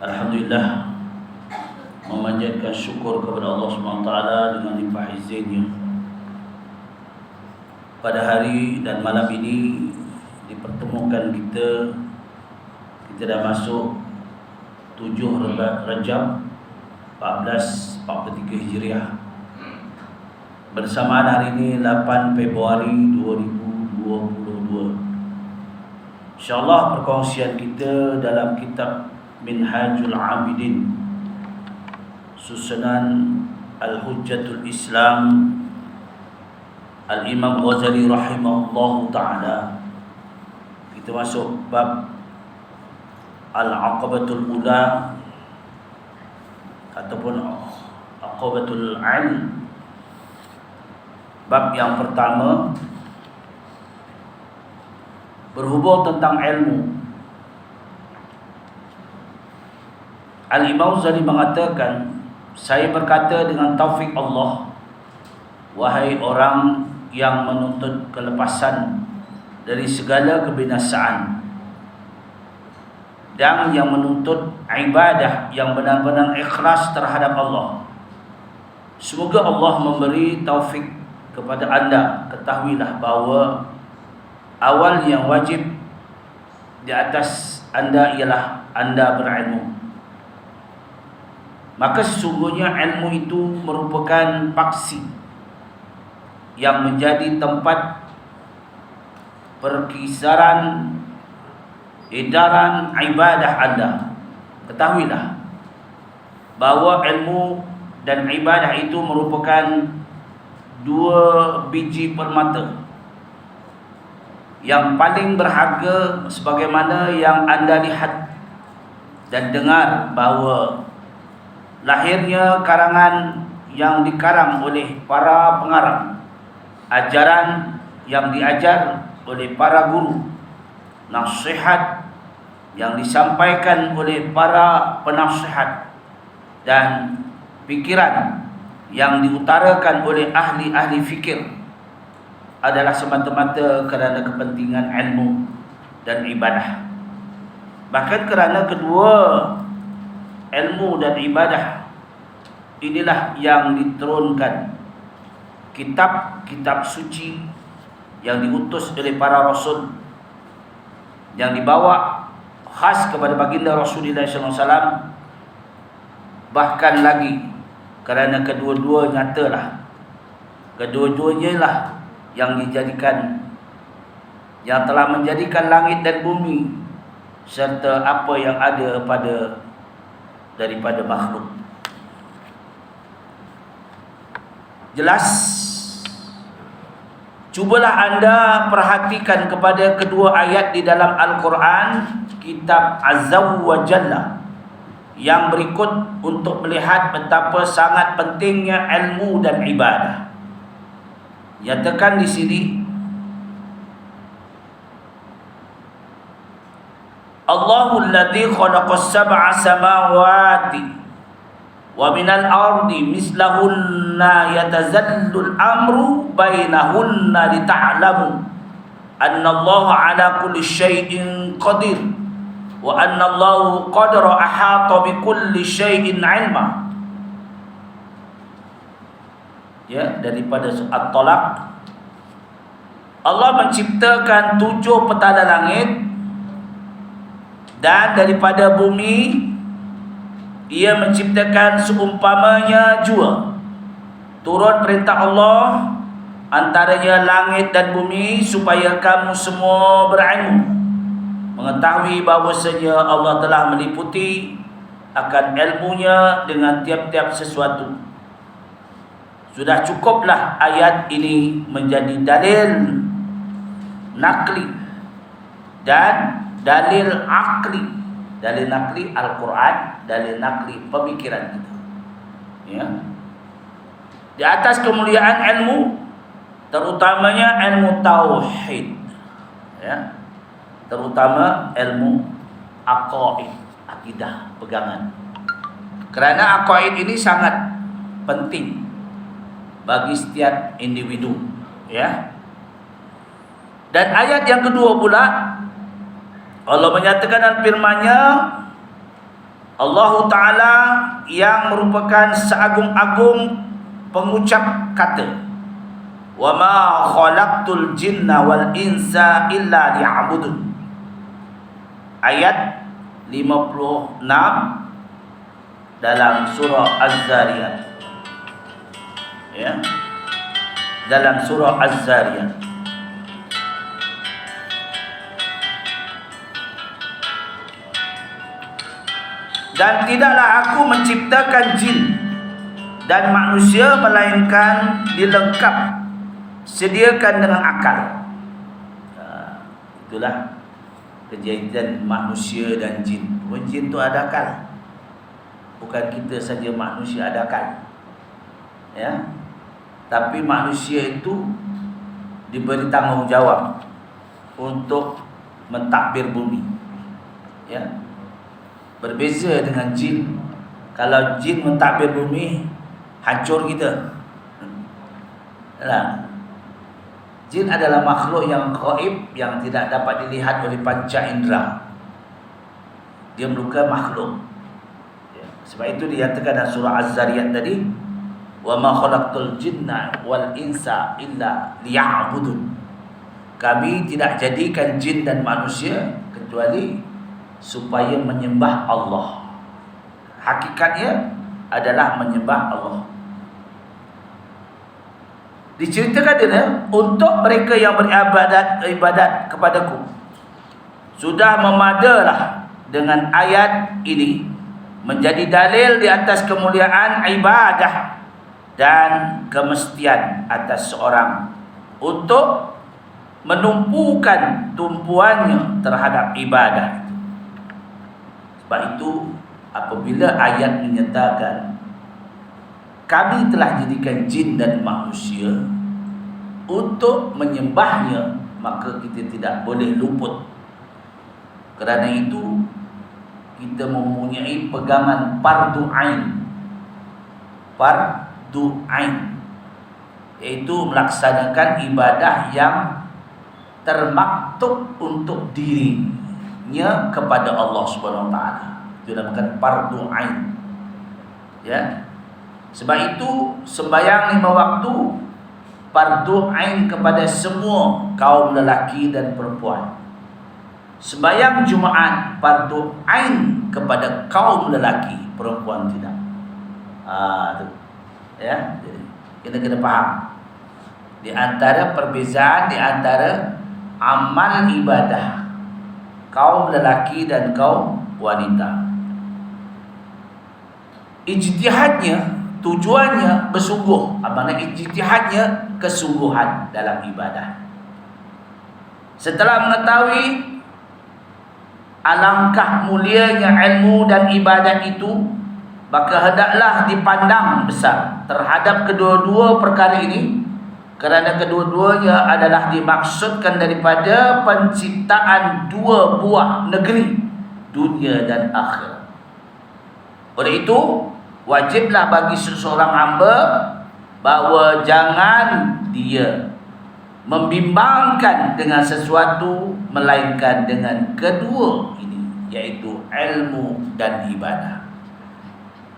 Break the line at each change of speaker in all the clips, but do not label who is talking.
Alhamdulillah, memanjatkan syukur kepada Allah SWT dengan limpah izinnya. Pada hari dan malam ini dipertemukan kita dah masuk 7 Rajab 1443 Hijriah. Bersamaan hari ini 8 Februari 2022. InsyaAllah perkongsian kita dalam kitab Minhajul Abidin, susunan Al-Hujjatul Islam Al-Imam Ghazali rahimahullah ta'ala. Kita masuk bab Al-Aqabatul Ula ataupun Aqabatul Ilm. Bab yang pertama berhubung tentang ilmu. Al-Imam Ghazali mengatakan, saya berkata dengan taufik Allah, wahai orang yang menuntut kelepasan dari segala kebinasaan dan yang menuntut ibadah yang benar-benar ikhlas terhadap Allah, semoga Allah memberi taufik kepada anda. Ketahuilah bahawa awal yang wajib di atas anda ialah anda berilmu. Maka sesungguhnya ilmu itu merupakan paksi yang menjadi tempat perkisaran edaran ibadah anda. Ketahuilah bahawa ilmu dan ibadah itu merupakan dua biji permata yang paling berharga, sebagaimana yang anda lihat dan dengar bahawa lahirnya karangan yang dikarang oleh para pengarang, ajaran yang diajar oleh para guru, nasihat yang disampaikan oleh para penasihat, dan fikiran yang diutarakan oleh ahli-ahli fikir adalah semata-mata kerana kepentingan ilmu dan ibadah. Bahkan kerana kedua ilmu dan ibadah inilah yang diturunkan kitab-kitab suci yang diutus oleh para rasul, yang dibawa khas kepada baginda Rasulullah SAW. Bahkan lagi kerana kedua-dua nyatalah, kedua-duanya lah yang dijadikan, yang telah menjadikan langit dan bumi serta apa yang ada daripada makhluk. Jelas, cubalah anda perhatikan kepada kedua ayat di dalam Al-Quran kitab Azza wa Jalla yang berikut untuk melihat betapa sangat pentingnya ilmu dan ibadah. Nyatakan di sini, Allahul ladzi khalaqas sab'a samawati wa minal ardi mislahunna yatazallul amru bainahunna lita'lamu annallaha ala kulli syai'in qadir wa annallahu qadara ahata bikulli syai'in ilma. Ya, daripada surat Talaq, Allah menciptakan 7 petala langit, dan daripada bumi Ia menciptakan seumpamanya jua. Turun perintah Allah antaranya langit dan bumi supaya kamu semua berilmu, mengetahui bahawasanya Allah telah meliputi akan ilmunya dengan tiap-tiap sesuatu. Sudah cukuplah ayat ini menjadi dalil nakli dan dalil akli. Dalil nakli Al-Quran, dalil nakli pemikiran kita. Ya. Di atas kemuliaan ilmu, terutamanya ilmu tauhid, ya, terutama ilmu aqaid, akidah, pegangan. Kerana aqaid ini sangat penting bagi setiap individu, ya. Dan ayat yang kedua pula, Allah menyatakan dalam firman-Nya, Allah Ta'ala yang merupakan seagung-agung pengucap kata, wa ma khalaqtul jinna wal insa illa liya'budun. Ayat 56 dalam surah Az-Zariyat. Ya. Dalam surah Az-Zariyat. Dan tidaklah aku menciptakan jin dan manusia melainkan dilengkap sediakan dengan akal. Itulah kejadian manusia dan jin. Jin itu ada akal. Bukan kita saja manusia ada akal. Ya. Tapi manusia itu diberi tanggungjawab untuk mentadbir bumi. Ya. Berbeza dengan jin. Kalau jin mentadbir bumi, hancur kita. Nah, jin adalah makhluk yang gaib, yang tidak dapat dilihat oleh panca indera. Dia merupakan makhluk. Ya. Sebab itu dikatakan dalam surah Az-Zariyat tadi, wa ma khalaqtul jinna wal insa illa liya'budun. Kami tidak jadikan jin dan manusia kecuali supaya menyembah Allah. Hakikatnya adalah menyembah Allah. Diceritakan dia, untuk mereka yang beribadat kepadaku, sudah memadalah dengan ayat ini menjadi dalil di atas kemuliaan ibadah dan kemestian atas seorang untuk menumpukan tumpuannya terhadap ibadah. Sebab itu apabila ayat menyatakan kami telah jadikan jin dan manusia untuk menyembahnya, maka kita tidak boleh luput. Kerana itu kita mempunyai pegangan fardu ain. Fardu ain, iaitu melaksanakan ibadah yang termaktub untuk dirinya kepada Allah Subhanahu Wa Taala. Itu dinamakan fardu ain. Ya. Sebab itu sembahyang 5 waktu fardu ain kepada semua kaum lelaki dan perempuan. Sembahyang Jumaat fardu ain kepada kaum lelaki, perempuan tidak. Itu. Ya, jadi kita kena faham. Di antara perbezaan di antara amal ibadah kaum lelaki dan kaum wanita. Ijtihadnya, tujuannya bersungguh. Maknanya ijtihadnya kesungguhan dalam ibadah. Setelah mengetahui alangkah mulianya ilmu dan ibadat itu, maka hendaklah dipandang besar terhadap kedua-dua perkara ini, kerana kedua-duanya adalah dimaksudkan daripada penciptaan dua buah negeri, dunia dan akhirat. Oleh itu, wajiblah bagi seseorang hamba bahawa jangan dia membimbangkan dengan sesuatu melainkan dengan kedua ini, iaitu ilmu dan ibadah.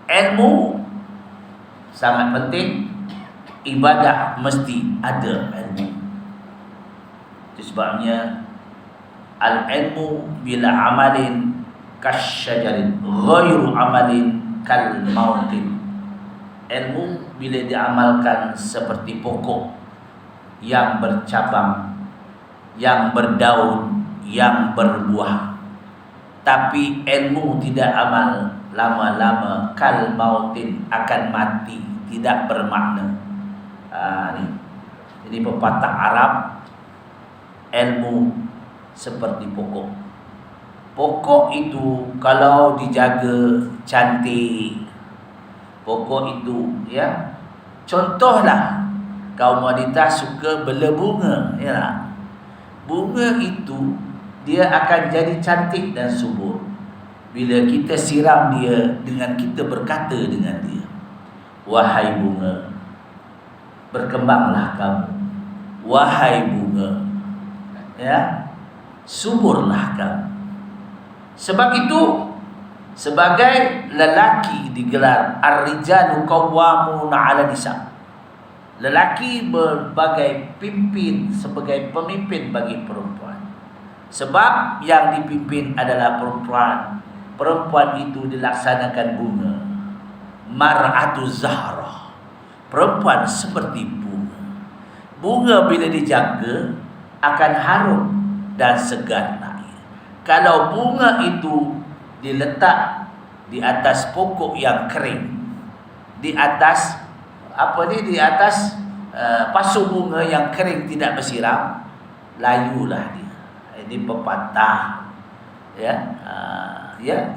Ilmu sangat penting, ibadah mesti ada ilmu. Itu sebabnya al-ilmu bila amalin kasyajarin ghairu amalin kal mautin. Ilmu bila diamalkan seperti pokok yang bercabang, yang berdaun, yang berbuah. Tapi ilmu tidak amal, lama-lama kal mautin, akan mati, tidak bermakna. Jadi pepatah Arab, ilmu seperti pokok. Pokok itu kalau dijaga cantik, pokok itu, ya, contohlah kaum wanita suka bela bunga, ya. Bunga itu dia akan jadi cantik dan subur bila kita siram dia dengan kita berkata dengan dia, wahai bunga, berkembanglah kamu. Wahai bunga, ya, suburlah kamu. Sebab itu Sebagai lelaki digelar ar-rijalu qawwamuna 'ala nisa. Lelaki berbagai pimpin, sebagai pemimpin bagi perempuan. Sebab yang dipimpin adalah perempuan. Perempuan itu dilaksanakan bunga. Mar'atu zahra. Perempuan seperti bunga. Bunga bila dijaga akan harum dan segar naik. Kalau bunga itu diletak di atas pokok yang kering, di atas di atas pasu bunga yang kering tidak bersiram, layulah dia. Ini pepatah, ya.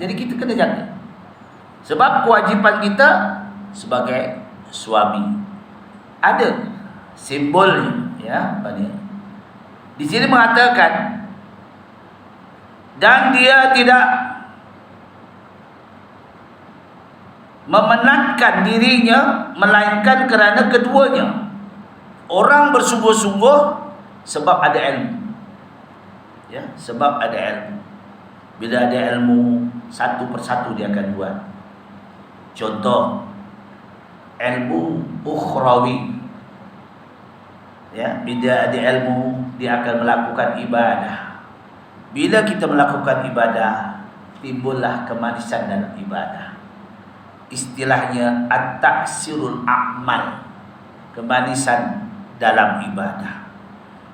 Jadi kita kena jaga. Sebab kewajipan kita sebagai suami ada simbolnya, ya. Di sini mengatakan, dan dia tidak memenatkan dirinya melainkan kerana keduanya. Orang bersungguh-sungguh sebab ada ilmu, ya, sebab ada ilmu. Bila ada ilmu, satu persatu dia akan buat. Contoh, ilmu ukhrawi, ya, bila ada ilmu dia akan melakukan ibadah. Bila kita melakukan ibadah, timbullah kemanisan dalam ibadah. Istilahnya at-ta'sirul a'mal, kemanisan dalam ibadah.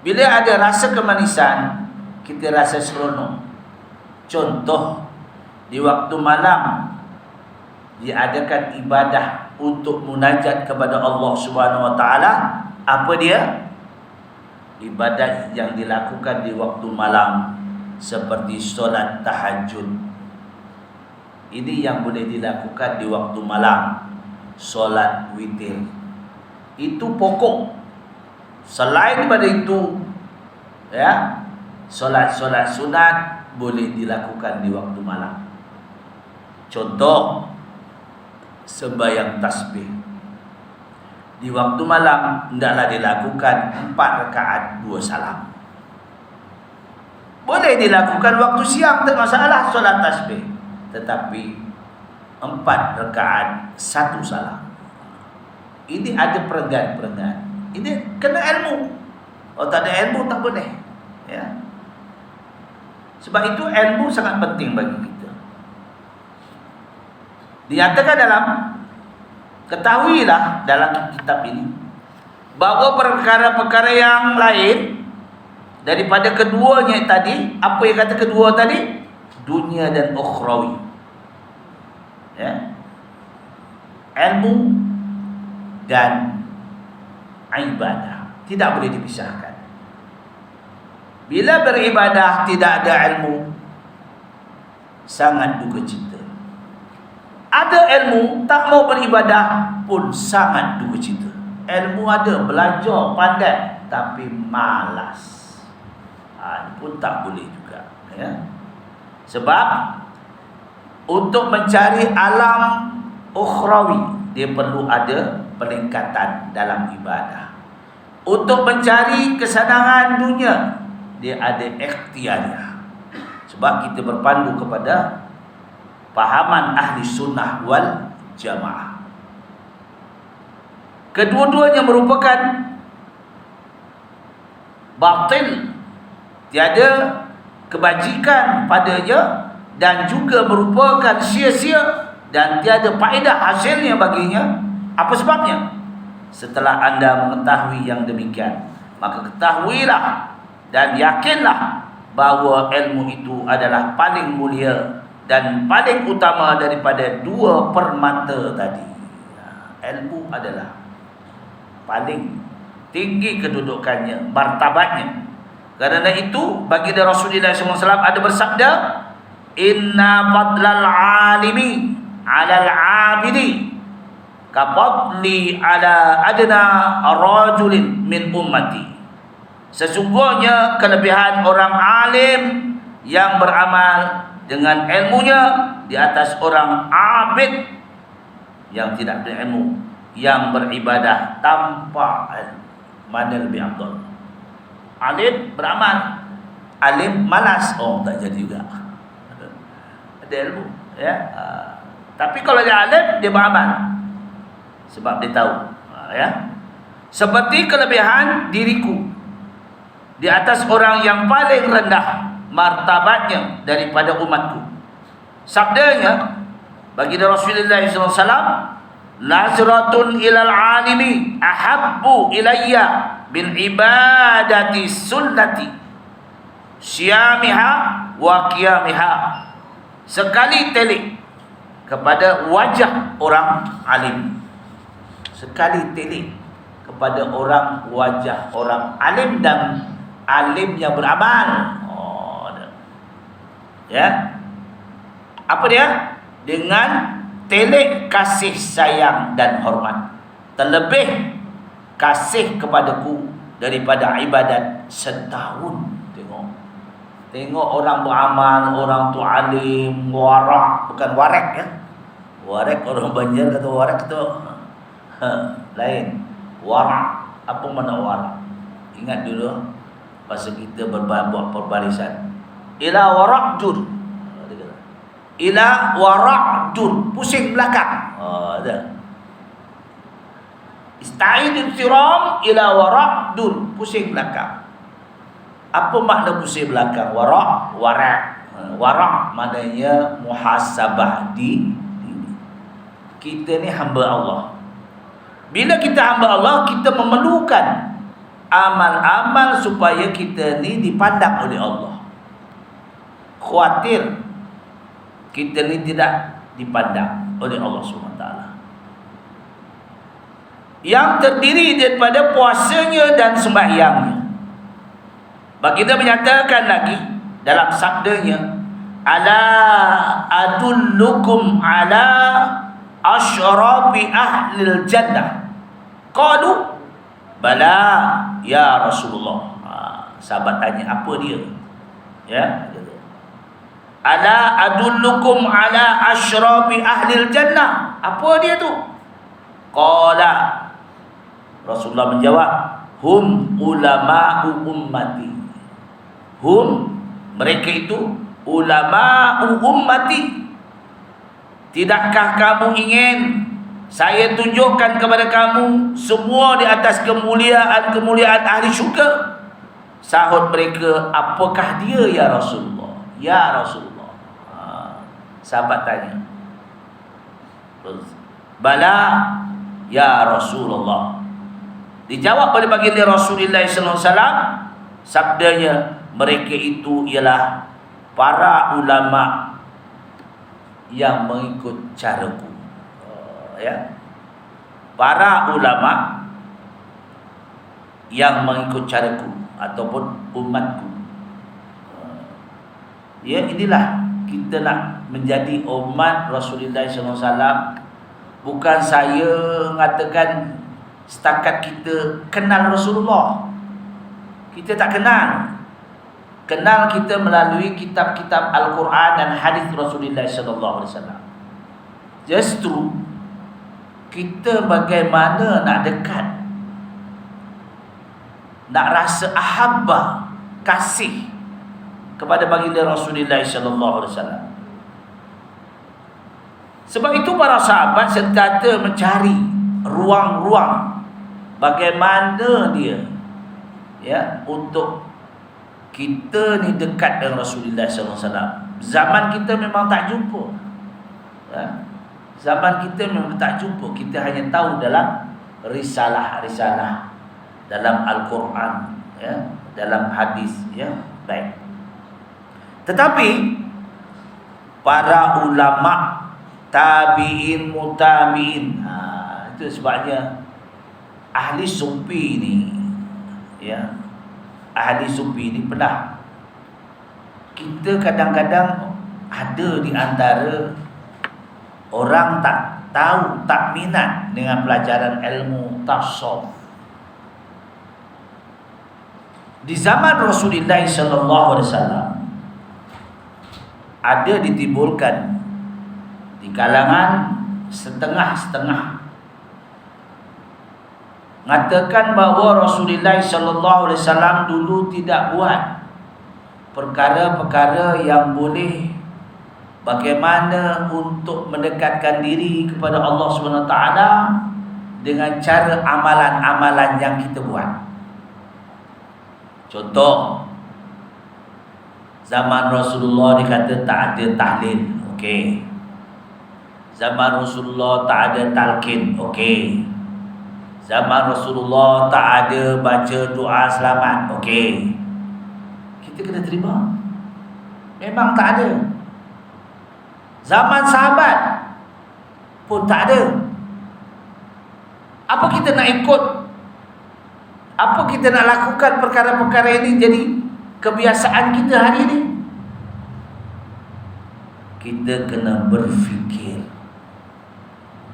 Bila ada rasa kemanisan, kita rasa seronok. Contoh, di waktu malam diadakan ibadah untuk munajat kepada Allah Subhanahu wa taala. Apa dia? Ibadat yang dilakukan di waktu malam seperti solat tahajud. Ini yang boleh dilakukan di waktu malam. Solat witir itu pokok. Selain daripada itu, ya, solat-solat sunat boleh dilakukan di waktu malam. Contoh, sembahyang tasbih di waktu malam hendaklah dilakukan 4 rakaat 2 salam. Boleh dilakukan waktu siang, tak masalah solat tasbih, tetapi 4 rakaat 1 salam. Ini ada perengan-perengan. Ini kena ilmu. Kalau tak ada ilmu tak boleh, ya. Sebab itu ilmu sangat penting bagi kita. Dinyatakan dalam, ketahuilah dalam kitab ini bahawa perkara-perkara yang lain daripada keduanya tadi, apa yang kata kedua tadi? Dunia dan ukhrawi, ya. Ilmu dan ibadah tidak boleh dipisahkan. Bila beribadah tidak ada ilmu, sangat duka cita. Ada ilmu tak mau beribadah pun sangat duka cita. Ilmu ada, belajar, pandai, tapi malas, pun tak boleh juga, ya. Sebab untuk mencari alam ukhrawi, dia perlu ada peningkatan dalam ibadah. Untuk mencari kesenangan dunia, dia ada ikhtiarnya. Sebab kita berpandu kepada pahaman ahli sunnah wal jamaah. Kedua-duanya merupakan batil, tiada kebajikan padanya, dan juga merupakan sia-sia dan tiada faedah hasilnya baginya. Apa sebabnya? Setelah anda mengetahui yang demikian, maka ketahuilah dan yakinlah bahawa ilmu itu adalah paling mulia dan paling utama daripada 2 permata tadi. Ilmu adalah paling tinggi kedudukannya, martabatnya. Karena itu baginda Rasulullah SAW ada bersabda, inna fadlal alimi 'alal 'abidi ka fadli 'ala adna rajulin min ummati. Sesungguhnya kelebihan orang alim yang beramal dengan ilmunya di atas orang abid yang tidak berilmu, yang beribadah tanpa ilmu. Mana lebih afdal? Alim beramal, alim malas, tak jadi juga. Ada ilmu, ya. Tapi kalau dia alim, dia beramal. Sebab dia tahu, ya. Seperti kelebihan diriku di atas orang yang paling rendah martabatnya daripada umatku. Sabdanya baginda Rasulullah SAW, nazratun ilal alimi ahabbu ilayya bil ibadati sunnati syamiha wa qiyamiha. Sekali telik kepada wajah orang alim, sekali telik kepada wajah orang alim dan alim yang beramal. Ya. Apa dia? Dengan telik kasih sayang dan hormat, terlebih kasih kepadaku daripada ibadat setahun. Tengok orang beramal, orang tu alim, warak, bukan warek, ya. Warek orang Banjar kata warek tu lain. Warak, apa mana warak? Ingat dulu pasal kita buat perbarisan. Ila warak jur. Ila warak jur, pusing belakang. Ada. Ista'idul siram ila warak jur, pusing belakang. Apa makna pusing belakang? Warak, warak maknanya muhasabah di kita ni hamba Allah. Bila kita hamba Allah, kita memerlukan amal-amal supaya kita ni dipandang oleh Allah. Khawatir kita ni tidak dipandang oleh Allah SWT, yang terdiri daripada puasanya dan sembahyangnya. Baginda menyatakan lagi dalam sabdanya, ala adullukum ala asyrafi ahlil jannah. Qalu bala ya Rasulullah. Sahabat tanya, apa dia? Ya, ala adullukum ala asyrafi ahlil jannah. Apa dia tu? Qala, Rasulullah menjawab, hum ulama'u ummati. Hum, mereka itu ulama'u ummati. Tidakkah kamu ingin saya tunjukkan kepada kamu semua di atas kemuliaan ahli syurga? Sahut mereka, apakah dia ya Rasulullah? Ya Rasulullah. Sahabat tanya, bala ya Rasulullah. Dijawab oleh baginda Rasulullah SAW, sabdanya, mereka itu ialah para ulama yang mengikut caraku. Ya, para ulama yang mengikut caraku ataupun umatku. Ya, inilah kita nak menjadi umat Rasulullah SAW. Bukan saya mengatakan setakat kita kenal Rasulullah. Kita tak kenal. Kenal kita melalui kitab-kitab Al-Quran dan hadis Rasulullah SAW. Justru kita bagaimana nak dekat, nak rasa ahabbah, kasih kepada baginda Rasulullah SAW. Sebab itu para sahabat sentiasa mencari ruang-ruang bagaimana dia, ya, untuk kita ni dekat dengan Rasulullah SAW. Zaman kita memang tak jumpa, ya. Zaman kita memang tak jumpa. Kita hanya tahu dalam risalah-risalah, dalam Al-Quran, ya, dalam hadis, ya. Baik. Tetapi para ulama, tabi'in, mutabi'in, itu sebabnya ahli sufi ni, ya, ahli sufi ni pernah, kita kadang-kadang ada di antara orang tak tahu, tak minat dengan pelajaran ilmu tasawuf. Di zaman Rasulullah SAW ada ditimbulkan di kalangan setengah-setengah mengatakan bahawa Rasulullah SAW dulu tidak buat perkara-perkara yang boleh bagaimana untuk mendekatkan diri kepada Allah Subhanahu Wa Taala dengan cara amalan-amalan yang kita buat. Contoh, zaman Rasulullah dikata tak ada tahlil, okey. Zaman Rasulullah tak ada talqin, okey. Zaman Rasulullah tak ada baca doa selamat, okey. Kita kena terima. Memang tak ada. Zaman sahabat pun tak ada. Apa kita nak ikut? Apa kita nak lakukan perkara-perkara ini jadi kebiasaan kita hari ini? Kita kena berfikir.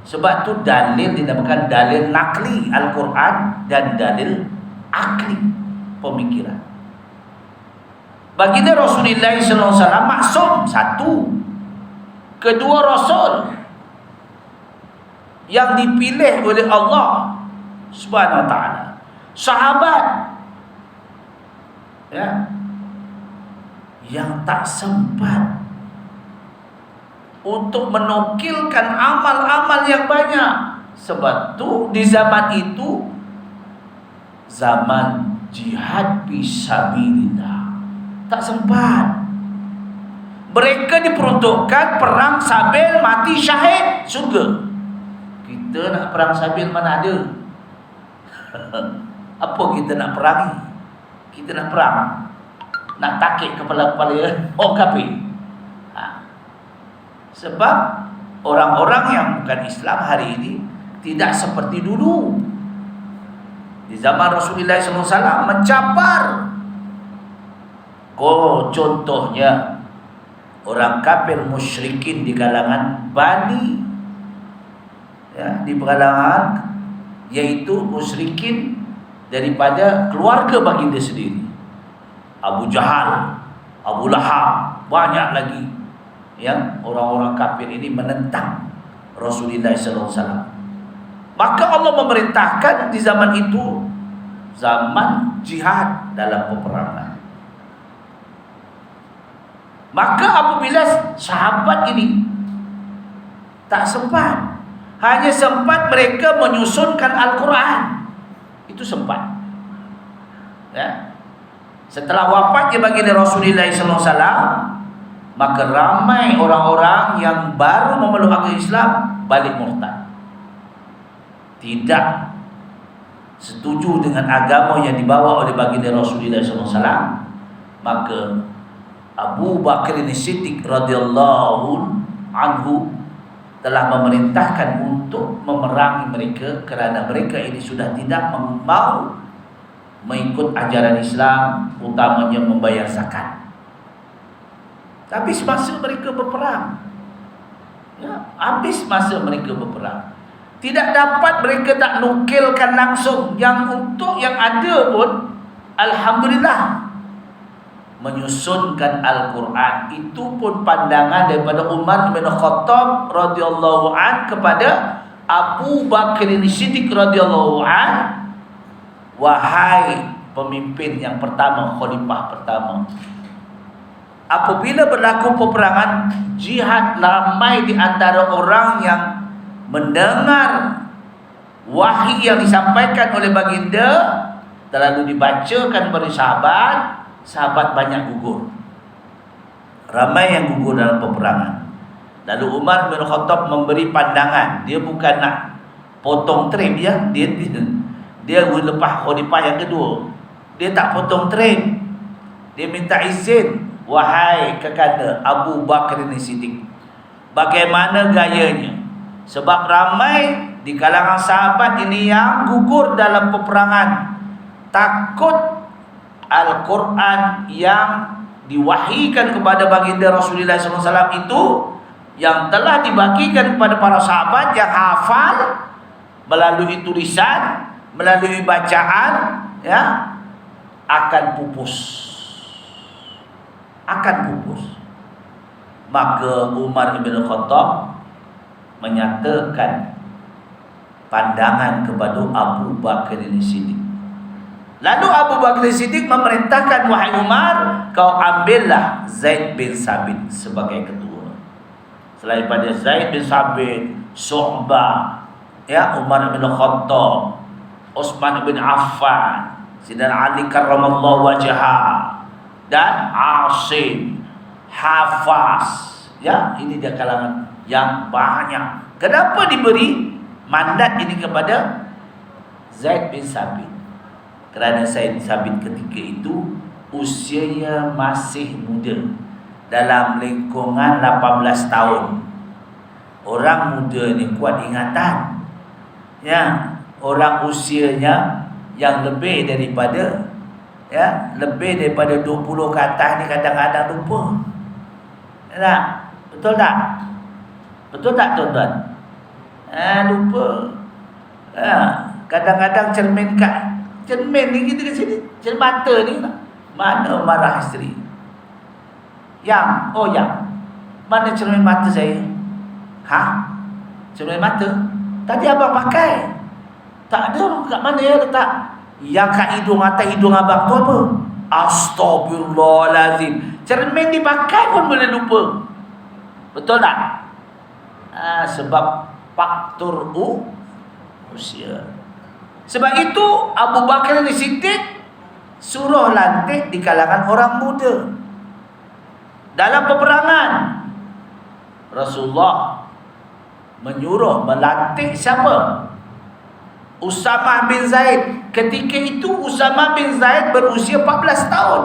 Sebab tu dalil dinamakan dalil nakli Al-Quran dan dalil akli pemikiran. Baginda Rasulullah SAW maksum, satu. Kedua, Rasul yang dipilih oleh Allah Subhanahu Wa Taala. Sahabat, ya, yang tak sempat untuk menukilkan amal-amal yang banyak. Sebab tu di zaman itu zaman jihad fisabilillah, tak sempat. Mereka diperuntukkan perang sabil mati syahid surga. Kita nak perang sabil mana ada? Apa kita nak perangi? Kita nak perang, nak takik kepala-kepala orang kafir. Sebab orang-orang yang bukan Islam hari ini tidak seperti dulu. Di zaman Rasulullah SAW mencabar. Contohnya orang kafir musyrikin di kalangan Bani, ya, di kalangan yaitu musyrikin daripada keluarga baginda sendiri. Abu Jahal, Abu Lahab, banyak lagi yang orang-orang kafir ini menentang Rasulullah SAW. Maka Allah memerintahkan di zaman itu zaman jihad dalam peperangan. Maka apabila sahabat ini tak sempat, hanya sempat mereka menyusunkan Al-Quran, itu sempat, ya. Setelah wafatnya baginda Rasulullah SAW, maka ramai orang-orang yang baru memeluk agama Islam balik murtad, tidak setuju dengan agama yang dibawa oleh baginda Rasulullah SAW. Maka Abu Bakar As-Siddiq radhiyallahu anhu telah memerintahkan untuk memerangi mereka kerana mereka ini sudah tidak mau mengikut ajaran Islam, utamanya membayar zakat. Tapi semasa mereka berperang, ya, habis masa mereka berperang, tidak dapat mereka tak nukilkan langsung. Yang untuk yang ada pun alhamdulillah menyusunkan Al-Quran. Itu pun pandangan daripada Umar bin Khattab radhiyallahu an kepada Abu Bakar As-Siddiq radhiyallahu an, wahai pemimpin yang pertama, khalifah pertama, apabila berlaku peperangan jihad, ramai di antara orang yang mendengar wahyu yang disampaikan oleh baginda terlalu dibacakan kepada sahabat, sahabat banyak gugur. Ramai yang gugur dalam peperangan. Lalu Umar bin Khattab memberi pandangan, dia bukan nak potong trip, ya. Dia lepas khalifah yang kedua, dia tak potong trip. Dia minta izin, wahai kekanda Abu Bakar As-Siddiq, bagaimana gayanya? Sebab ramai di kalangan sahabat ini yang gugur dalam peperangan, takut Al-Quran yang diwahyukan kepada baginda Rasulullah SAW itu, yang telah dibagikan kepada para sahabat yang hafal melalui tulisan, melalui bacaan, ya, akan pupus. Maka Umar bin Khattab menyatakan pandangan kepada Abu Bakar As-Siddiq. Lalu Abu Bakar As-Siddiq memerintahkan, wahai Umar, kau ambillah Zaid bin Sabit sebagai ketua. Selain pada Zaid bin Sabit, Syu'bah, ya, Umar bin Khattab, Utsman bin Affan, Sayyidina Ali karramallahu wajhah, dan Asim, Hafaz. Ya, ini dia kalangan yang banyak. Kenapa diberi mandat ini kepada Zaid bin Sabit? Kerana Zaid bin Sabit ketika itu usianya masih muda, dalam lingkungan 18 tahun. Orang muda ni kuat ingatan. Ya, orang usianya yang lebih daripada lebih daripada 20 ke atas ni kadang-kadang lupa. Tak? Betul tak? Betul tak tuan-tuan? Lupa. Kadang-kadang cermin ni kita kat sini, cermin mata ni mana marah isteri. Yang mana cermin mata saya? Cermin mata? Tadi abang pakai. Tak ada, kat mana ya letak? Yang kat hidung, atas hidung abang tu apa? Astaghfirullahalazim. Cermin dipakai pun boleh lupa. Betul tak? Sebab faktor usia. Sebab itu Abu Bakar As-Siddiq suruh lantik di kalangan orang muda. Dalam peperangan, Rasulullah menyuruh melantik siapa? Usamah bin Zaid. Ketika itu Usamah bin Zaid berusia 14 tahun.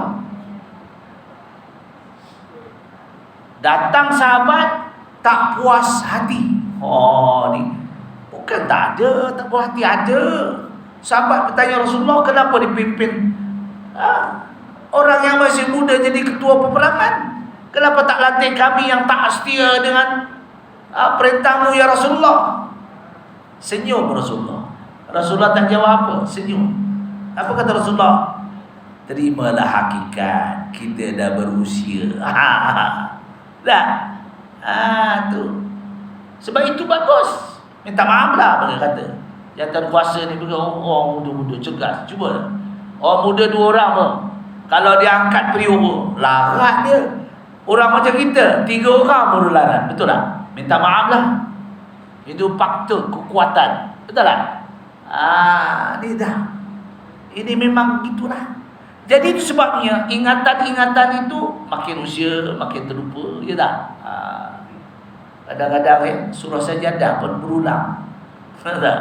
Datang sahabat tak puas hati. Ni bukan tak ada, tak puas hati ada. Sahabat bertanya Rasulullah, kenapa dipimpin orang yang masih muda jadi ketua peperangan? Kenapa tak lantik kami yang tak setia dengan perintahmu ya Rasulullah? Senyum Rasulullah. Rasulullah tak jawab apa, senyum. Apa kata Rasulullah? Terimalah hakikat, kita dah berusia. Tu. Sebab itu bagus. Minta maaf lah bagi kata. Jantan kuasa ni bagi orang muda-muda cergas. Cuba. Orang muda 2 orang pun, kalau dia angkat periuk, larat dia. Orang macam kita 3 orang baru larat. Betul tak? Minta maaf lah. Itu faktor kekuatan. Betul tak? Ni dah. Ini memang gitulah. Jadi itu sebabnya ingatan-ingatan itu makin usia makin terlupa, ya tak? Kadang-kadang surah sajadah pun berulang. Tak?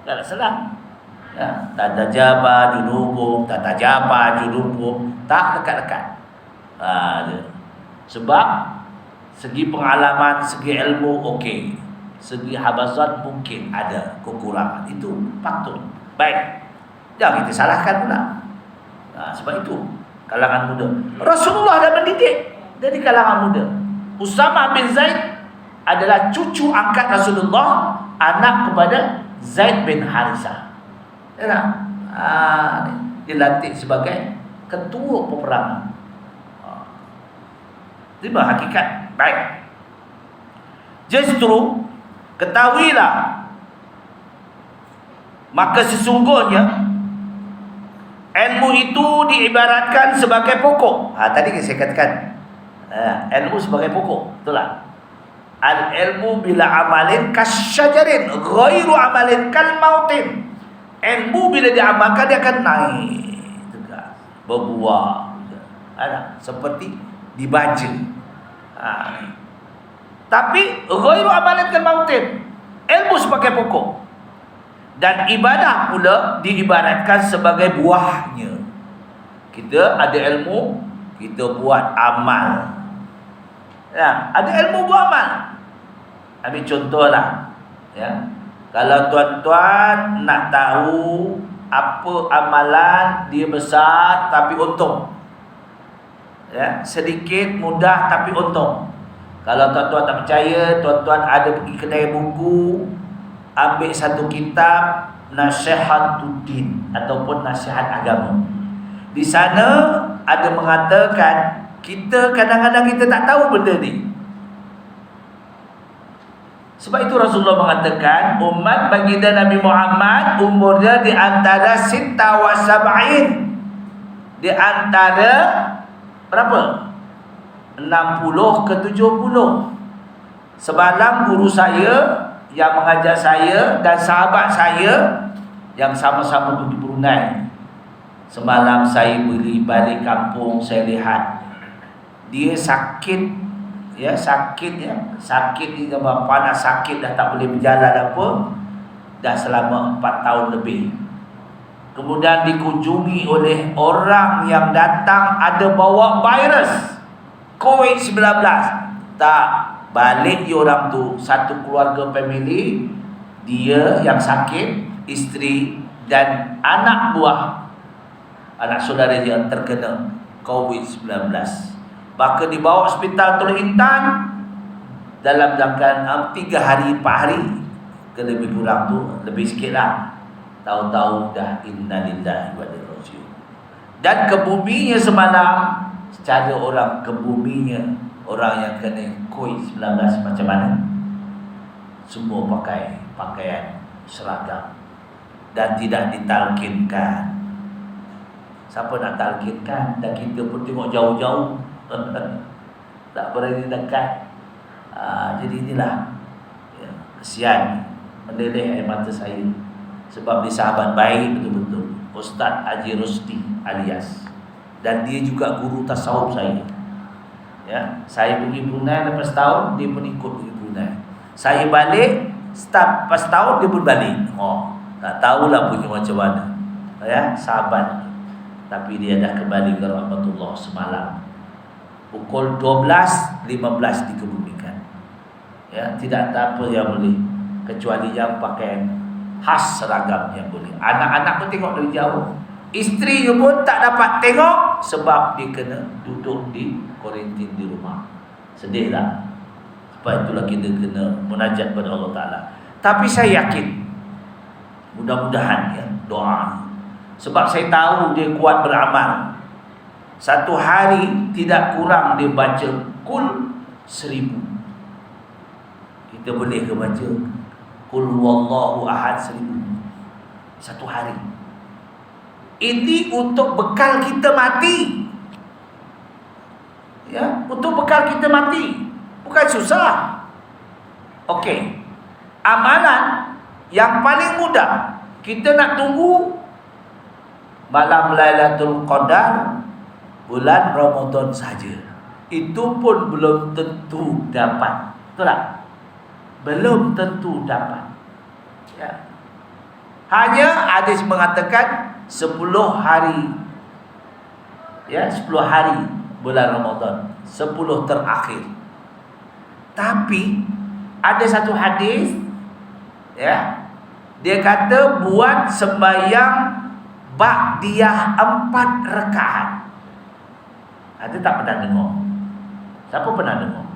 Tak salah. Tatajaba junubum, tatajaba junubum, tak dekat-dekat. Sebab segi pengalaman, segi ilmu okey. Segi habazat mungkin ada kekurangan. Itu faktor. Baik. Jangan kita salahkan pula. Sebab itu kalangan muda, Rasulullah dah mendidik dari kalangan muda. Usamah bin Zaid adalah cucu angkat Rasulullah, anak kepada Zaid bin Harithah. Dilantik sebagai ketua peperangan. Terima hakikat. Baik. Justru ketahuilah, maka sesungguhnya ilmu itu diibaratkan sebagai pokok. Tadi saya katakan ilmu sebagai pokok. Betul tak? Al-ilmu bila amalin kasyajarin ghairu amalin kal mautin. Ilmu bila diamalkan dia akan naik juga, berbuah. Seperti dibaja. Tapi ghairu amalin kal mautin. Ilmu sebagai pokok. Dan ibadah pula diibaratkan sebagai buahnya. Kita ada ilmu, kita buat amal. Ada ilmu buat amal. Ambil contohlah. Kalau tuan-tuan nak tahu apa amalan dia besar tapi untung. Sedikit mudah tapi untung. Kalau tuan-tuan tak percaya, tuan-tuan ada pergi kedai buku, ambil satu kitab Nasihatuddin ataupun nasihat agama. Di sana ada mengatakan kita kadang-kadang kita tak tahu benda ni. Sebab itu Rasulullah mengatakan umat baginda Nabi Muhammad umurnya di antara 6 wa 70. Di antara berapa? 60 ke 70. Semalam guru saya yang mengajar saya dan sahabat saya yang sama-sama duduk di Brunei, semalam saya pergi balik kampung, saya lihat dia sakit ni gambar panas, sakit dah tak boleh berjalan apa, dah selama 4 tahun lebih. Kemudian dikunjungi oleh orang yang datang ada bawa virus COVID-19. Tak, balik dia orang tu, satu keluarga family, dia yang sakit, isteri dan anak buah, anak saudara dia terkena COVID-19. Maka dibawa hospital Teluk Intan dalam jangkaan 3 hari 4 hari ke lebih kurang tu, lebih sikit lah. Tahu-tahu dah innalillahi wa inna ilaihi raji'un. Dan kebuminya semalam, secara orang kebuminya, orang yang kena COVID-19 macam mana? Semua pakai pakaian seragam dan tidak ditalkinkan. Siapa nak talkinkan? Dan kita pun tengok jauh-jauh, tak berani dekat. Jadi inilah kesian, meleleh air mata saya. Sebab dia sahabat baik betul-betul, Ustaz Haji Rusdi alias, dan dia juga guru tasawuf saya. Ya, saya pergi Brunei lepas tahun, dia pun ikut pergi Brunei. Saya balik, lepas tahun dia pun balik. Tak tahulah punya macam mana. Ya, sahabat. Tapi dia dah kembali ke rahmatullah semalam. Pukul 12.15 dikebumikan. Ya, tidak ada apa yang boleh, kecuali yang pakai khas seragam yang boleh. Anak-anak pun tengok dari jauh. Isteri pun tak dapat tengok sebab dia kena duduk di kuarantin di rumah. Sedih tak? Sebab itulah kita kena munajat pada Allah Ta'ala. Tapi saya yakin, mudah-mudahan ya, doa. Sebab saya tahu dia kuat beramal. Satu hari tidak kurang dia baca kul 1000. Kita boleh ke baca Qul huwallahu ahad 1000 satu hari. Ini untuk bekal kita mati. Ya, untuk bekal kita mati. Bukan susah. Okey. Amalan yang paling mudah, kita nak tunggu malam Lailatul Qadar bulan Ramadan saja. Itu pun belum tentu dapat. Betul tak? Belum tentu dapat. Ya. Hanya hadis mengatakan 10 hari. Ya, 10 hari bulan Ramadan, 10 terakhir. Tapi ada satu hadis, ya, dia kata buat sembahyang ba'diyah 4 rakaat. Ada tak pernah dengar? Siapa pernah dengar?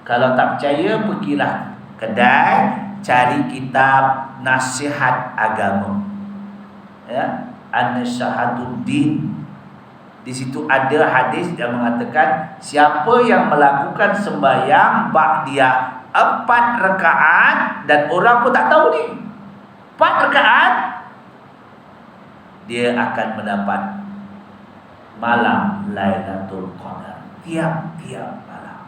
Kalau tak percaya, pergilah kedai, cari kitab nasihat agama, ya, An-Nasihatud-Din. Di situ ada hadis yang mengatakan siapa yang melakukan sembahyang ba'diyah 4 rakaat, dan orang pun tak tahu ni 4 rakaat, dia akan mendapat malam Lailatul Qadar tiap-tiap malam.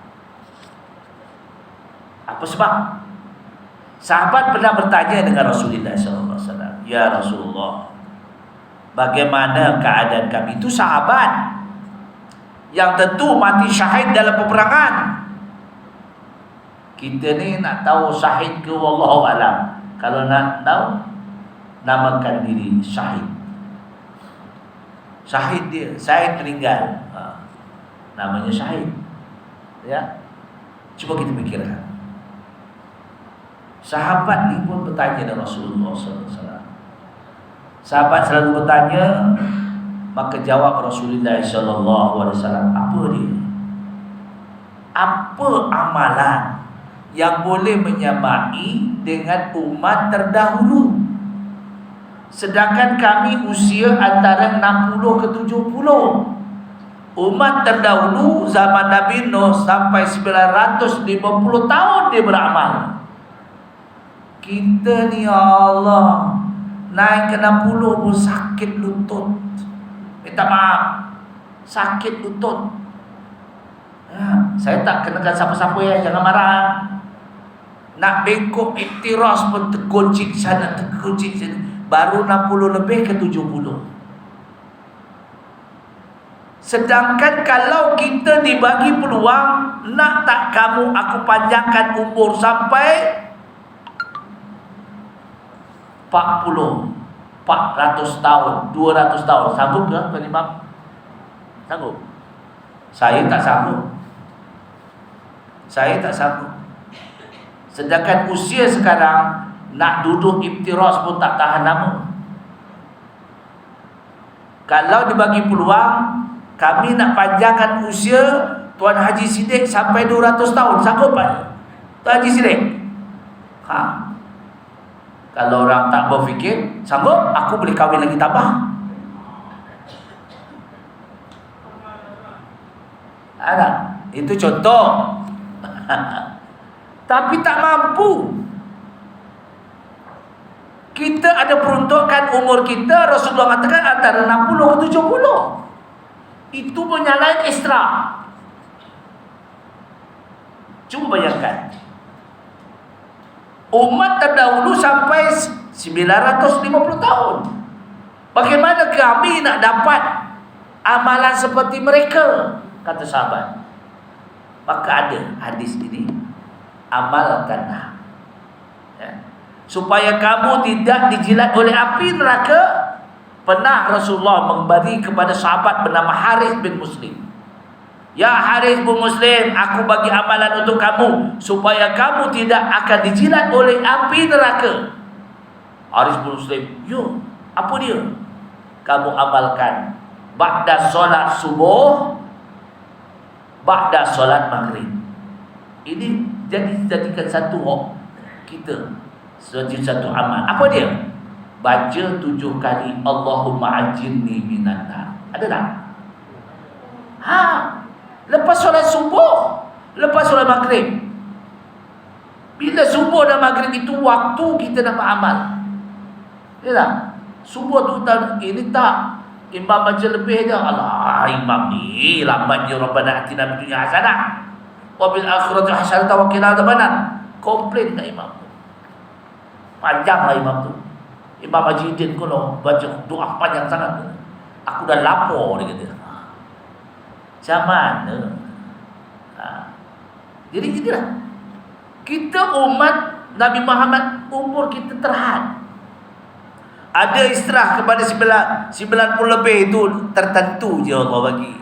Apa sebab? Sahabat pernah bertanya dengan Rasulullah SAW, ya Rasulullah, bagaimana keadaan kami? Itu sahabat yang tentu mati syahid dalam peperangan. Kita ni nak tahu syahid ke, wallahu alam. Kalau nak tahu, namakan diri syahid. Syahid dia, syahid meninggal, namanya syahid. Ya, cuba kita fikirkan. Sahabat ni pun bertanya dengan Rasulullah SAW. Sahabat selalu bertanya, maka jawab Rasulullah SAW, apa dia? Apa amalan yang boleh menyamai dengan umat terdahulu? Sedangkan kami usia antara 60 ke 70. Umat terdahulu zaman Nabi Nuh sampai 950 tahun dia beramal. Kita ni ya Allah, naik ke 60 pun sakit lutut. Minta maaf, sakit lutut. Saya tak kenakan siapa-siapa ya, jangan marah. Nak bengkok iktiras pun terkuncik sana, terkuncik sini. Baru 60 lebih ke 70. Sedangkan kalau kita dibagi peluang, nak tak kamu aku panjangkan umur sampai 40, 400 tahun, 200 tahun. Sanggup ke Tuan Imam? Sanggup? Saya tak sanggup. Saya tak sanggup. Sedangkan usia sekarang, nak duduk iftiras pun tak tahan lama. Kalau dibagi peluang, kami nak panjangkan usia Tuan Haji Siddiq sampai 200 tahun. Sanggup tak Tuan Haji Siddiq? Kalau orang tak berfikir, sanggup, aku boleh kahwin lagi tambah. Ada. Itu contoh. Tapi tak mampu. Kita ada peruntukan umur kita, Rasulullah katakan antara 60 ke 70. Itu menyalain ekstra. Cuba bayangkan. Umat terdahulu sampai 950 tahun. Bagaimana kami nak dapat amalan seperti mereka? Kata sahabat. Maka ada hadis ini, amalkanlah, ya, supaya kamu tidak dijilat oleh api neraka. Pernah Rasulullah memberi kepada sahabat bernama Harith bin Muslim, ya Harith bin Muslim, aku bagi amalan untuk kamu supaya kamu tidak akan dijilat oleh api neraka. Harith bin Muslim, yo, apa dia? Kamu amalkan ba'da solat subuh, ba'da solat maghrib. Ini jadikan satu kita, satu amal. Apa dia? Baca 7 kali Allahumma ajirni minan nar. Ada tak? Lepas solat subuh, lepas solat maghrib. Bila subuh dan maghrib itu waktu kita nak beramal. Ya tak? Subuh tu ini tak imam baca lebih je. Alah, imam ni lambat je. Rabbana atina fid dunya hasanah wa bil akhirati hasanah wa qina adzabannar. Komplain kat imam tu. Panjanglah imam tu. Imam Haji Din kalau baca doa panjang sangat. Aku dah lapar, dia kata. Macam mana? Jadi itulah. Kita umat Nabi Muhammad, umur kita terhad. Ada istirahat kepada 90 lebih itu tertentu je Allah bagi.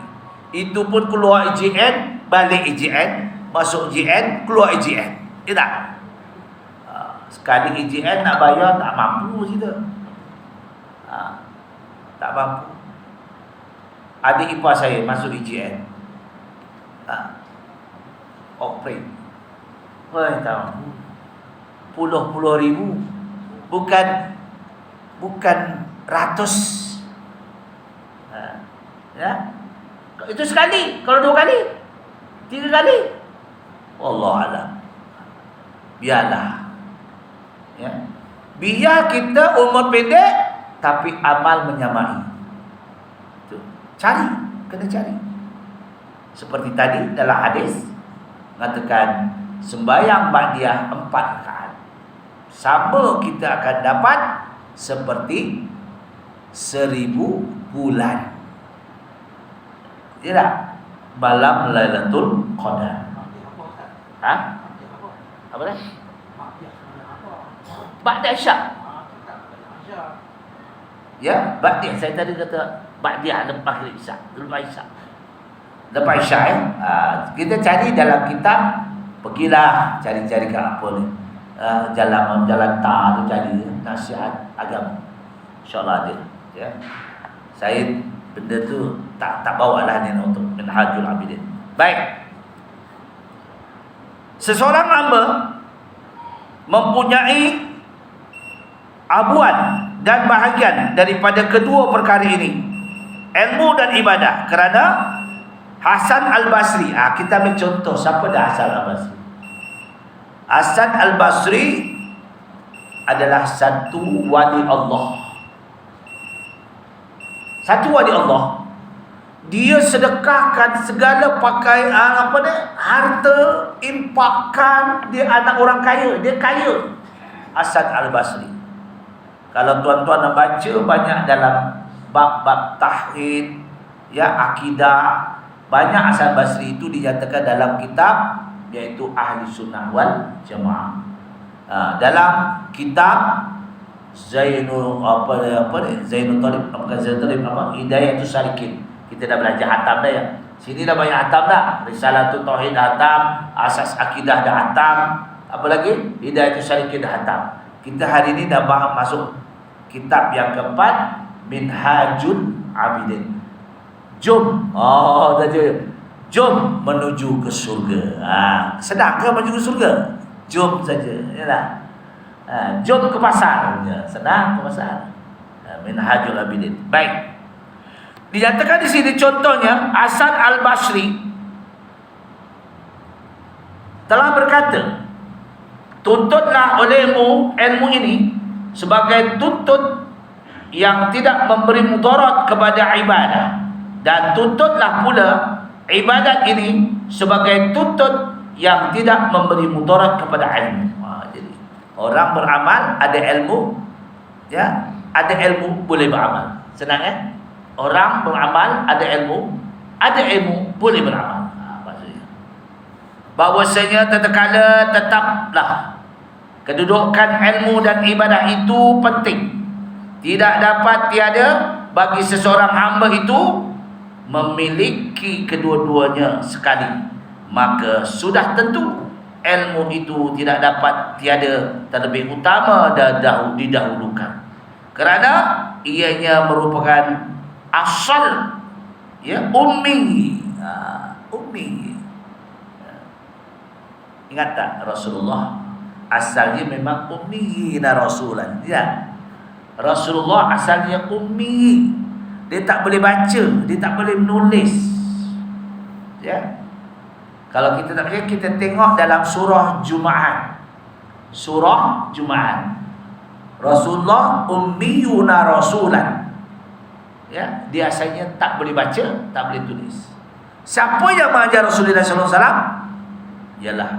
Itu pun keluar IJN, balik IJN, masuk IJN, keluar IJN. Ya tak? Sekali IJN nak bayar tak mampu kita. Tak mampu. Adik ipar saya masuk IJN. Operate. Wah, tahu. Puluh ribu. Bukan ratus. Ya. Itu sekali. Kalau 2 kali, 3 kali, wallahualam. Biarlah. Ya. Biar kita umur pendek tapi amal menyamai. Itu. Cari, kena cari. Seperti tadi dalam hadis mengatakan sembahyang ba'diyah 4 rakaat. Sama kita akan dapat seperti 1000 bulan. Tidak, malam Lailatul Qadar. Apa dah? Ba'da Isyak. Ya, ba'diyah. Saya tadi kata ba'diyah lepas Isyak, lepas Isyak. Lepas Isyak kita cari dalam kitab, pergilah cari-cari ke apa ni. Jalan tu cari nasihat agama. InsyaAllah ada. Ya. Saya benda tu tak bawalah ni untuk Minhajul Abidin. Baik. Seseorang hamba mempunyai abuan dan bahagian daripada kedua perkara ini, ilmu dan ibadah. Kerana Hasan Al-Basri, kita ambil contoh. Siapa dah Hasan Al-Basri? Hasan Al-Basri adalah satu wali Allah. Satu wali Allah. dia sedekahkan segala pakaian harta, infakkan dia anak orang kaya, dia kaya. Hasan Al-Basri. Kalau tuan-tuan nak baca banyak dalam bab-bab tauhid, ya, akidah, banyak Hasan Basri itu dinyatakan dalam kitab iaitu Ahli Sunnah wal Jamaah. Dalam kitab Zainul Talib Hidayatus Salikin. Kita dah belajar hatam dah ya. Sini dah banyak hatam dah. Risalatul Tauhid dah hatam, Asas Akidah dah hatam, apa lagi? Hidayatus Salikin dah hatam. Kita hari ini dah masuk kitab yang keempat, Minhajul Abidin. Jom. Jom menuju ke surga. Sedang ke menuju ke surga? Jom saja, yalah. Jom ke pasar. Senang ke pasar. Minhajul Abidin. Baik. Dinyatakan di sini contohnya Hasan Al-Basri telah berkata, tuntutlah olehmu ilmu ini sebagai tuntut yang tidak memberi mudarat kepada ibadah, dan tuntutlah pula ibadat ini sebagai tuntut yang tidak memberi mudarat kepada ilmu. Jadi orang beramal ada ilmu, ya, ada ilmu boleh beramal. Senang ya? Orang beramal ada ilmu boleh beramal. Maksudnya bahwasanya tatkala tetaplah kedudukan ilmu dan ibadah itu penting. Tidak dapat tiada bagi seseorang hamba itu memiliki kedua-duanya sekali, maka sudah tentu ilmu itu tidak dapat tiada terlebih utama dan didahulukan, kerana ianya merupakan asal, ya, ummi. Ingat tak Rasulullah asalnya memang ummi rasulan, ya. Rasulullah asalnya ummi. Dia tak boleh baca, dia tak boleh menulis. Ya. Kalau kita tak boleh, kita tengok dalam surah Jumaat. Surah Jumaat. Rasulullah ummiyuna rasulan. Ya, dia asalnya tak boleh baca, tak boleh tulis. Siapa yang mengajar Rasulullah sallallahu alaihi wasallam? Ialah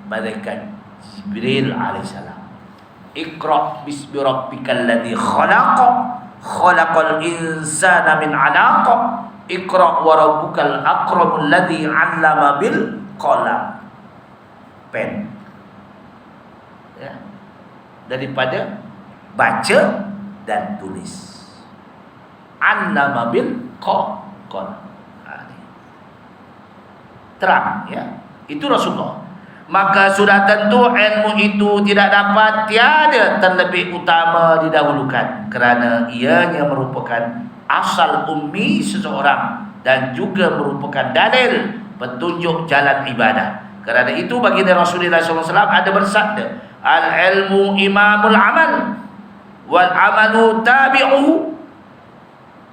malaikat Jibril alaihissalam. Iqra bismi rabbikal ladzi khalaq, khalaqal insana min 'alaq. Iqra wa rabbukal akramul ladzi 'allama bil qalam. Pen. Ya. Daripada baca dan tulis. 'Allama bil qalam. Terang, ya. Itu Rasulullah. Maka sudah tentu ilmu itu tidak dapat tiada terlebih utama didahulukan, kerana ianya merupakan asal ummi seseorang dan juga merupakan dalil petunjuk jalan ibadah. Kerana itu baginda Rasulullah SAW ada bersabda, al-ilmu imamul amal wal amalu tabi'uhu.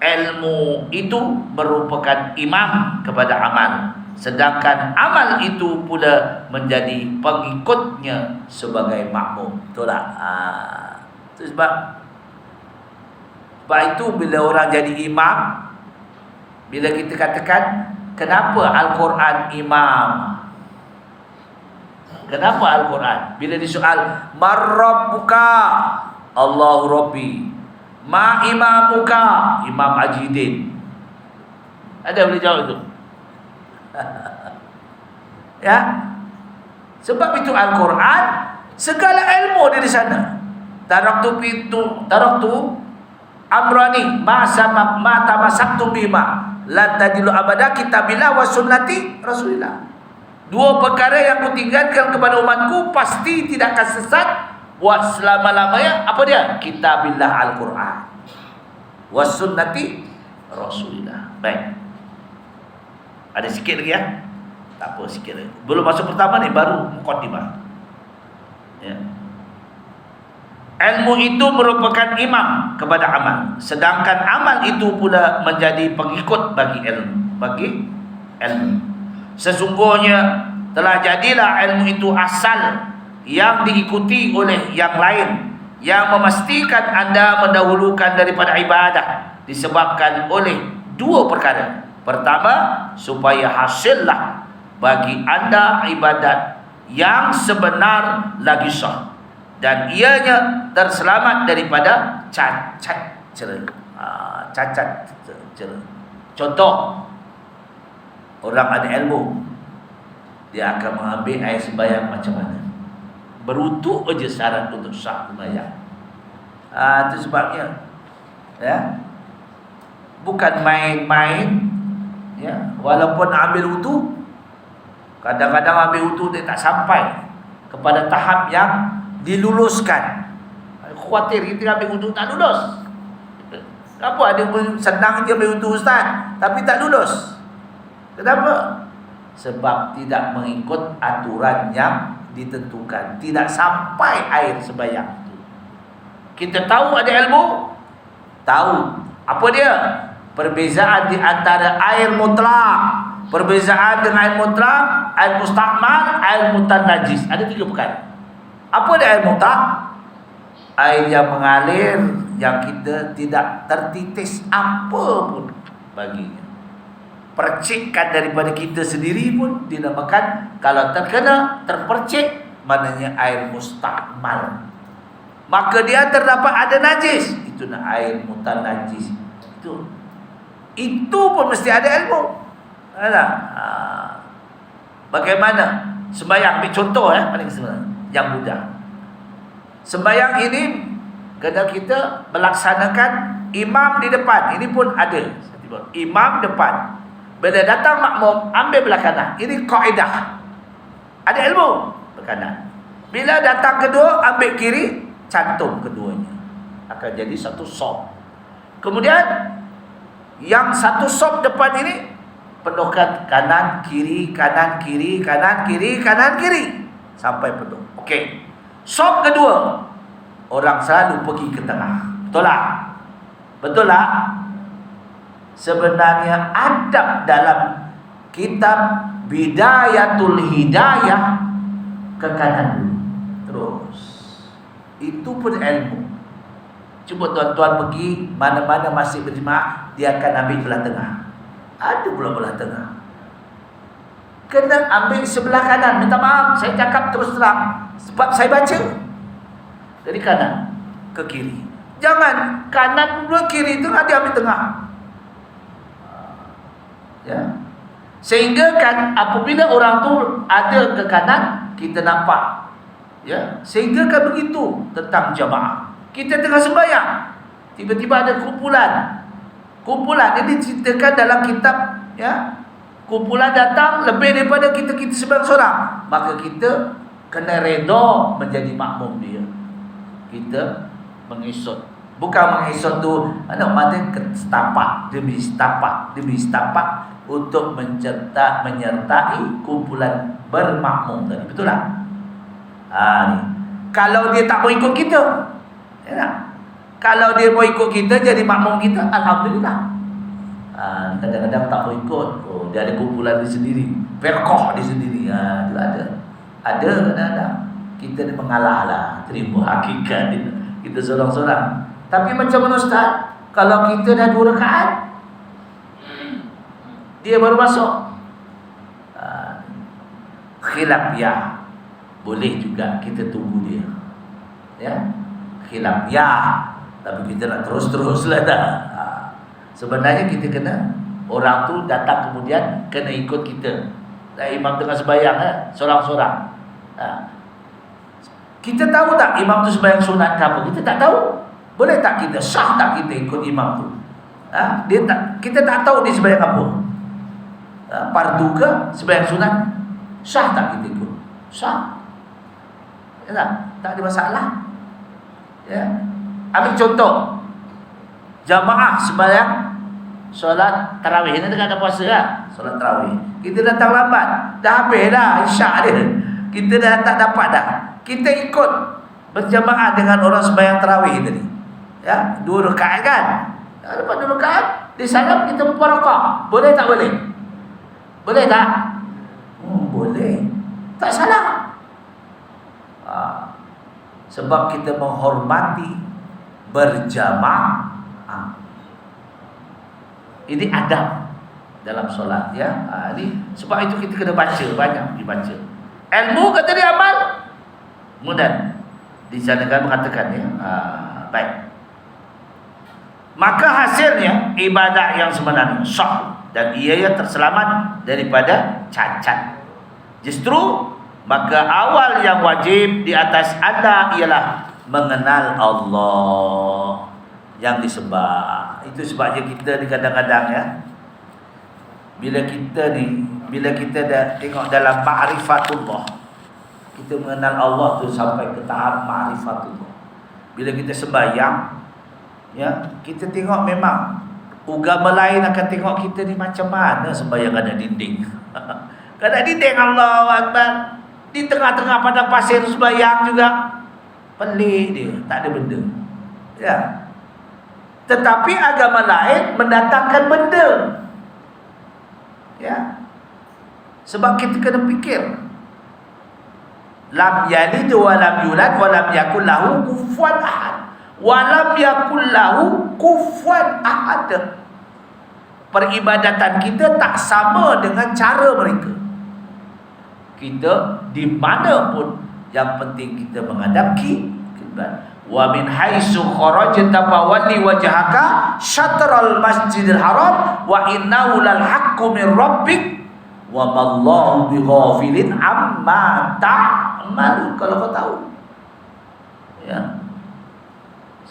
Ilmu itu merupakan imam kepada amal, sedangkan amal itu pula menjadi pengikutnya sebagai makmum. Betul tak? Itu sebab itu bila orang jadi imam, bila kita katakan kenapa Al-Quran imam? Kenapa Al-Quran? Bila disoal marrabbuka, Allahu Rabbi. Ma imamuka, Imam Ajidin. Ada boleh jawab itu? Ya. Sebab itu Al-Quran segala ilmu ada di sana. Taraktu amrani ma tamasaktu bima la tadilu abada kitabillah wa sunnati Rasulillah. Dua perkara yang kutinggalkan kepada umatku pasti tidak akan sesat buat selama-lamanya. Apa dia? Kitabillah Al-Quran wa sunnati Rasulillah. Baik. Ada sikit lagi ya? Tak apa, sikit lagi. Belum masuk pertama ni, baru mukadimah. Ya. Ilmu itu merupakan imam kepada amal, sedangkan amal itu pula menjadi pengikut bagi ilmu. Sesungguhnya telah jadilah ilmu itu asal yang diikuti oleh yang lain, yang memastikan anda mendahulukan daripada ibadah disebabkan oleh dua perkara. Pertama, supaya hasillah bagi anda ibadat yang sebenar lagi sah, dan ianya terselamat daripada cacat cera. Cacat cera. Contoh, orang ada ilmu, dia akan mengambil air sembahyang macam mana. Berutuk aja syarat untuk sah sembahyang. Itu sebabnya, ya, bukan main-main. Ya, walaupun ambil wudu, kadang-kadang ambil wudu dia tak sampai kepada tahap yang diluluskan. Khawatir kita ambil wudu tak lulus. Kenapa ada senang je ambil wudu ustaz tapi tak lulus? Kenapa? Sebab tidak mengikut aturan yang ditentukan, tidak sampai air sembahyang itu. Kita tahu ada ilmu, tahu apa dia? Perbezaan di antara air mutlak, perbezaan dengan air mutlak, air mustakmal, air mutanajis. Ada 3 perkara. Apa dia air mutlak? Air yang mengalir, yang kita tidak tertitis apa pun baginya. Percikan daripada kita sendiri pun dinamakan, kalau terkena, terpercik, maknanya air mustakmal. Maka dia terdapat ada najis, itu air mutanajis. Itu pun mesti ada ilmu. Bagaimana sembahyang? Ambil contoh paling sebenarnya yang mudah. Sembahyang ini kena kita melaksanakan imam di depan. Ini pun ada. Imam depan. Bila datang makmum, ambil belah kanan. Ini kaedah. Ada ilmu belah kanan. Bila datang kedua, ambil kiri, cantum keduanya. Akan jadi satu sop. Kemudian yang satu sop depan ini penuhkan kanan kiri, kanan kiri, kanan kiri, kanan kiri sampai penuh. Okey. Sop kedua, orang selalu pergi ke tengah. Betul tak? Betul tak? Sebenarnya adab dalam kitab Bidayatul Hidayah ke kanan dulu. Terus. Itu pun ilmu. Cuba tuan-tuan pergi mana-mana masjid berjemaah, dia akan ambil belah tengah. Ada pula belah tengah. Kena ambil sebelah kanan. Minta maaf, saya cakap terus terang, sebab saya baca dari kanan ke kiri. Jangan kanan pula kiri itu dia ambil tengah. Ya. Sehingga kan apabila orang tu ada ke kanan, kita nampak. Ya, sehingga kan begitu tentang jamaah. Kita tengah sembahyang, tiba-tiba ada kumpulan. Kumpulan ini diceritakan dalam kitab, ya. Kumpulan datang lebih daripada kita sembahyang seorang, maka kita kena redha menjadi makmum dia. Kita mengisut. Bukan mengisut tu mata setapak demi setapak demi setapak untuk menyertai kumpulan bermakmum tadi. Betul tak? Ni. Kalau dia tak mau ikut kita, ya tak? Kalau dia mau ikut kita jadi makmum kita, alhamdulillah. Kadang-kadang tak mau ikut. Oh, dia ada kumpulan dia sendiri, firqah dia sendiri. Dia ada. Ada kadang-kadang kita mengalah lah, terima hakikat kita seorang-seorang. Tapi macam mana ustaz? Kalau kita dah 2 rakaat, dia baru masuk. Khilaf ya. Boleh juga kita tunggu dia. Ya. Khilaf ya. Tapi kita nak terus-terus lah dah. Sebenarnya kita kena, orang tu datang kemudian kena ikut kita. Imam tengah sembahyang seorang-seorang. Kita tahu tak imam tu sembahyang sunat ke apa? Kita tak tahu. Boleh tak kita sah tak kita ikut imam tu? Kita tak tahu dia sembahyang apa. Fardu ke sembahyang sunat? Sah tak kita ikut? Sah. Ya tak? Tak ada masalah. Ya. Ambil contoh, jamaah sembahyang solat tarawih. Ini dekat ada puasa lah, solat tarawih. Kita datang lambat, dah habis dah isyak dia. Kita dah tak dapat dah. Kita ikut berjamaah dengan orang sembahyang tarawih tadi. Ya, 2 rakaat kan? Lepas 2 rakaat, di salam kita berparakah. Boleh tak boleh? Boleh tak? Boleh. Tak salah. Sebab kita menghormati berjamaah. Ini adab. dalam solat ya. Ini sebab itu kita kena baca, banyak dibaca. Ilmu kata dia amal. Kemudian di sana kan mengatakan ya. Baik. Maka hasilnya ibadah yang sebenarnya sah dan ia terselamat daripada cacat. Justru maka awal yang wajib di atas anda ialah mengenal Allah yang disembah. Itu sebabnya kita ni kadang-kadang ya, bila kita dah tengok dalam ma'rifatullah, kita mengenal Allah tu sampai ke tahap ma'rifatullah. Bila kita sembahyang ya, kita tengok memang agama lain akan tengok kita ni macam mana sembahyang ada dinding. Ada dinding, Allahu Akbar. Di tengah-tengah padang pasir sembahyang juga. Pelik dia, tak ada benda. Ya. Tetapi agama lain mendatangkan benda. Ya. Sebab kita kena fikir. Lam yalid wa lam yulad wa lam yakul lahu kufuwan ahad. Walam yakul lahu kufuwan ahad. Peribadatan kita tak sama dengan cara mereka. Kita di mana pun yang penting kita menghadap kiblat. Wa min haitsu kharajta fawalli wajhaka syatral masjidil haram wa innahu lal haqqu min rabbik wa mallahu bighafilin amma ta'malun. Kalau kau tahu ya.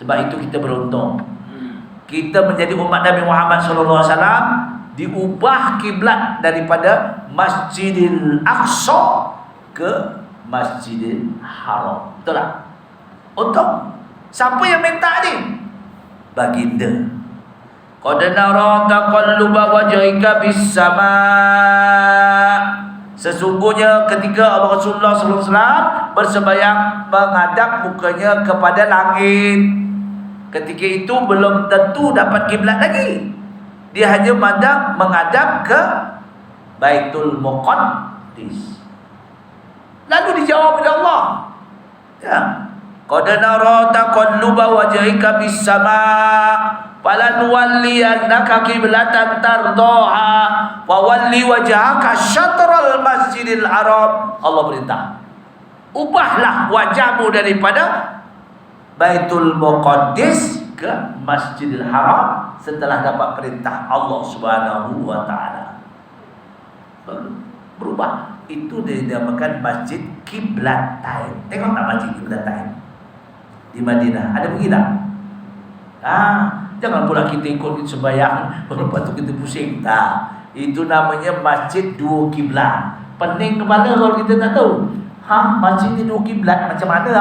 Sebab itu kita beruntung. Kita menjadi umat Nabi Muhammad sallallahu alaihi wasallam, diubah kiblat daripada Masjidil Aqsa ke Masjidil Haram. Betul tak? Untung. Siapa yang minta ni? Baginda. Qad nara taqalluba wajhika bis sama. Sesungguhnya ketika Rasulullah sallallahu alaihi wasallam bersembahyang menghadap mukanya kepada langit, ketika itu belum tentu dapat kiblat lagi. Dia hanya menghadap ke Baitul Muqaddis. Lalu dijawab oleh Allah. Ya. Qad nara taqalluba wajhika bis sama falanuwalliyannaka qiblatan tardaha fawalli wajhaka syatral masjidil haram. Allah perintah, ubahlah wajahmu daripada Baitul Muqaddis ke Masjidil Haram setelah dapat perintah Allah Subhanahu wa taala. Berubah. Itu dinamakan Masjid Qiblatain. Tengok tak Masjid Qiblatain di Madinah? Ada pergi tak? Jangan pula kita ikut sembahyang lepas tu kita pusing. Itu namanya Masjid Dua Kiblat. Pening kepala kalau kita tak tahu. Masjid ni dua kiblat macam mana?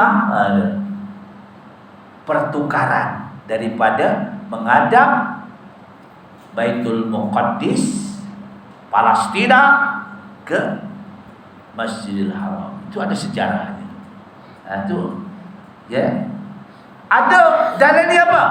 Pertukaran daripada menghadap Baitul Muqaddis Palestina ke Masjidil Haram. Itu ada sejarahnya. Itu ya. Ada dalil dia apa?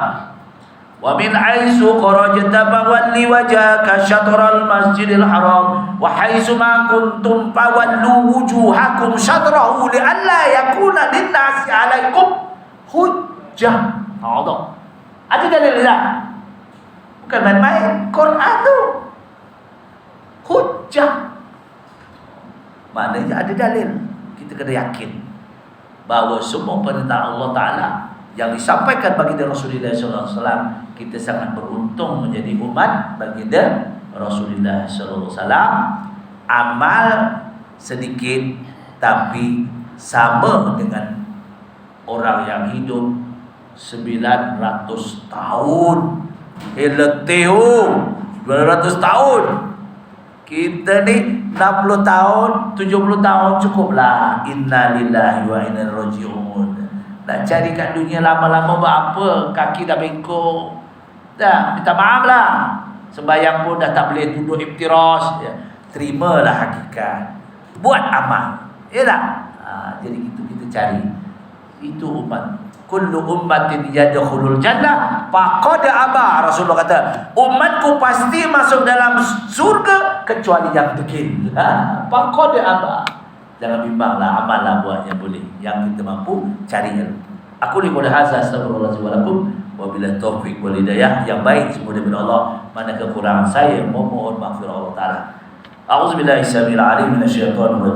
Wa min haitsu kharajta fawalli wajhaka syatral masjidil haram wa haitsu ma kuntum fawallu wujuhakum syatrahu li alla yakuna lin-nasi 'alaikum hujjah. Ada dalil tak? Bukan main-main. Quran tu hujjah. Maknanya ada dalil. Kita kena yakin bahawa semua perintah Allah Ta'ala yang disampaikan baginda Rasulullah SAW, kita sangat beruntung menjadi umat baginda Rasulullah SAW. Amal sedikit tapi sama dengan orang yang hidup 900 tahun. Leteo 900 tahun. Kita ni 60 tahun, 70 tahun cukuplah. Innalillahi wa inna ilaihi raji'un. Nak cari kat dunia lama-lama buat apa? Kaki dah bengkok. Dah, minta maaf lah. Sembahyang pun dah tak boleh duduk iftiras. Ya. Terimalah hakikat. Buat amal. Ya tak? Jadi itu kita cari. Itu umat. Kullu ummatin yadkhulul jannah faqad aba. Rasulullah kata, umatku pasti masuk dalam surga kecuali yang degil. Faqad aba. Jangan bimbanglah, amallah buatnya boleh. Yang kita mampu cari ilmu. Aku ni qul hadza astaghfirullahalazim wa lakum Wabillahi taufik wal hidayah. Yang baik semua daripada Allah, mana kekurangan saya mohon maghfirah Allah Taala. A'udzubillahi samil alim minasyaitonir rajim.